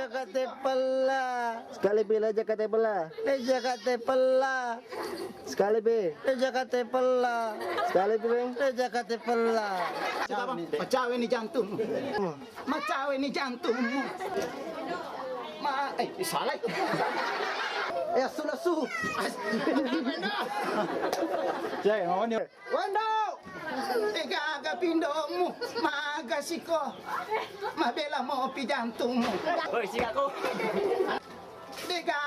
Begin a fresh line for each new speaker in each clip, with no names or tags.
Jakate pala.
Sekali bila Jakate pala.
Jakate pala.
Sekali be.
Jakate pala.
Sekali be.
Jakate pala.
Macawe ni jantung. Macawe ni jantungmu. Salah. Asu.
Jai, mau ni.
Wando. Tega pindomu. Magasiko. Mabela mo pi jantungmu.
Hoy, siga ko.
Tega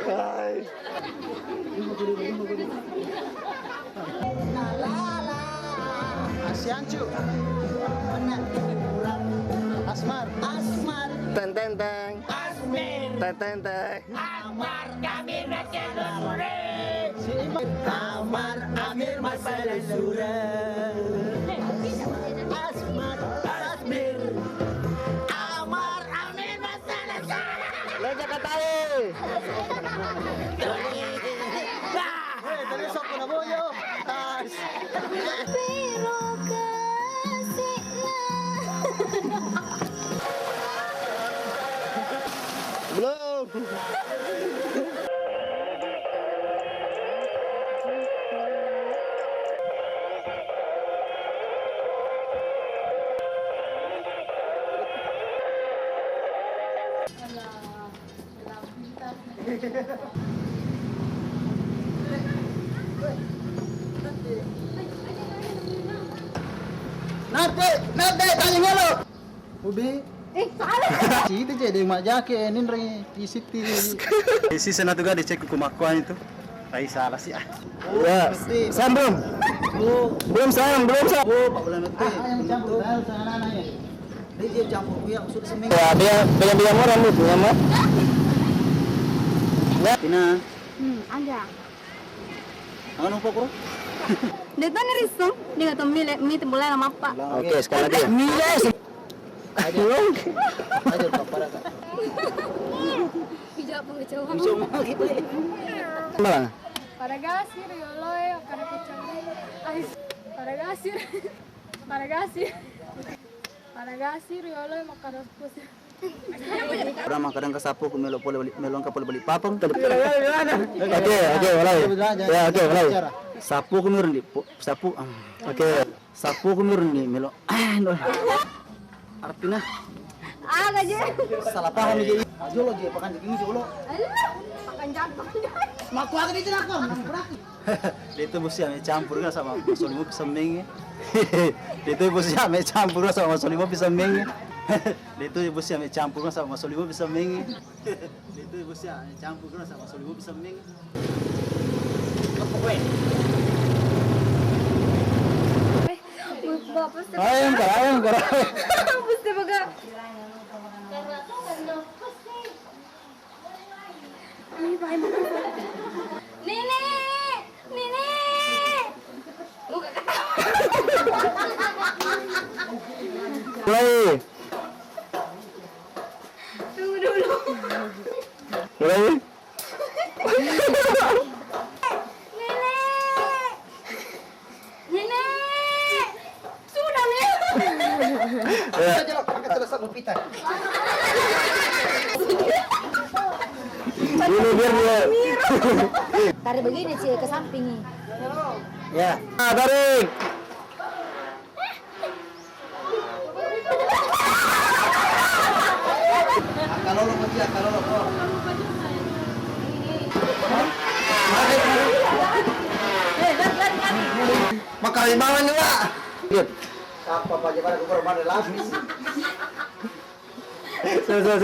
Hai.
Asiancu. Benar. Asmar.
Teng teng teng.
Asmir.
Teng teng teng.
Amar kami nacelur sore.
Amar Amir masalah surah. Asmir.
Amar amin masalah sore.
Lo Jakate.
Tadi sok na boyo.
Pero kasi na.
Belum.
Nade, tanya ngelo. Ubi.
Salah.
Itu jadi mak jake nin isiti.
Isi sana tuh dicek kumakuan itu. Tai salah sih ah.
Ya. Sam belum? Belum Sam.
Oh, Pak Bulan nanti. Yang campur dah sana anaknya. Dia campur ya sudah seminggu.
Ya, dia orang itu ya, Mak. Ya.
Tina,
Ada.
angan apa bro?
Dito ni Rizong. Di nga tumili. Meet mulai nama apa?
Oke, sekali lagi.
Aja Pak para Kak.
Hijau pun kecewa.
Mana?
Para gasir, yoloy, para kecewa. Ay, para gasir. Para gasir. Para gasir, yoloy, makaros pus.
Orang kadang kesapu ku melong ka balik papang.
Oke, walai. Ya, oke, walai.
Sapu ku mirun di sapu.
Oke.
Sapu ku mirun di melo. Artinya
Ah, gaje.
salah paham je. Jolo je pakan ini jolo.
Makan jatuh.
Maku aku di celaka. Itu mesti ame campur kan sama solimu pisameng. Itu mesti ame campur sama solimu pisameng. Itu mesti ame campur sama solimu pisameng. Itu mesti ame campur sama solimu pisameng. Apa kowe?
Bapak
Ayam,
Pasti baga. Nenek. Buka
Mulai.
Tunggu dulu.
Mulai.
Nenek. Sudah nih.
Jelok, angkat terus aku pita.
Dulu biar dia.
Tarik begini sih ke samping nih.
Ya. Tarik.
Kalau lo dia, kalau lo.
Makali banget nih, Pak. Lihat.
Apa aja pada korban lapis.
Sudah.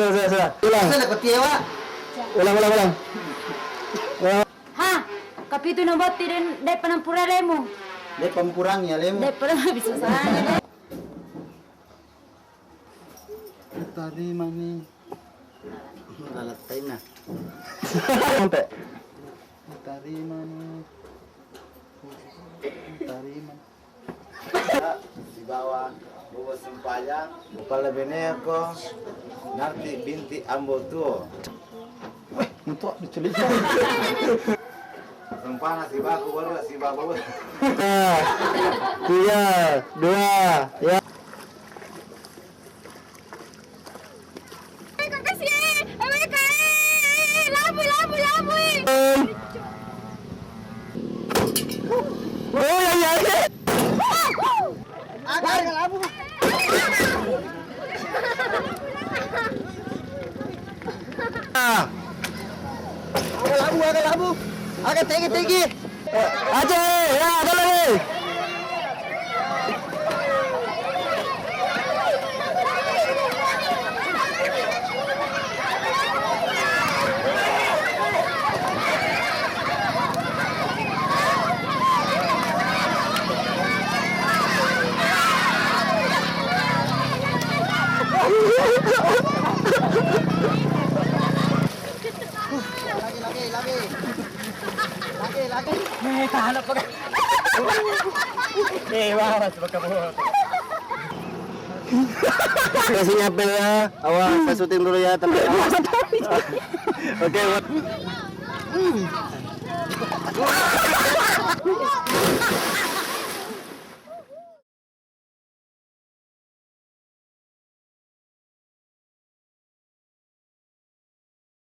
Ulang.
Saya dapat tiawa.
Ulang.
Hah? Kapito na ba tirin dai panampurare mo?
Dia pempurang ya lemu.
Dai pala bisa sana.
Tadi mani. Lalatay na.
Sampai.
Tadi mani. Tadi mani.
Di bawah bawa sempayang kepala beneko nanti binti ambo tuo
Untuk diculik.
sempana si baku baru si baku
3, 2, ya.
abu-abu eh.
Oh, ya. Ah.
Agak labu. Agak tinggi.
Aceh, ya ada lagi.
Lagi.
Kasih nyapel ya. Awas, saya syuting dulu ya. Tapi awas. Oke, buat.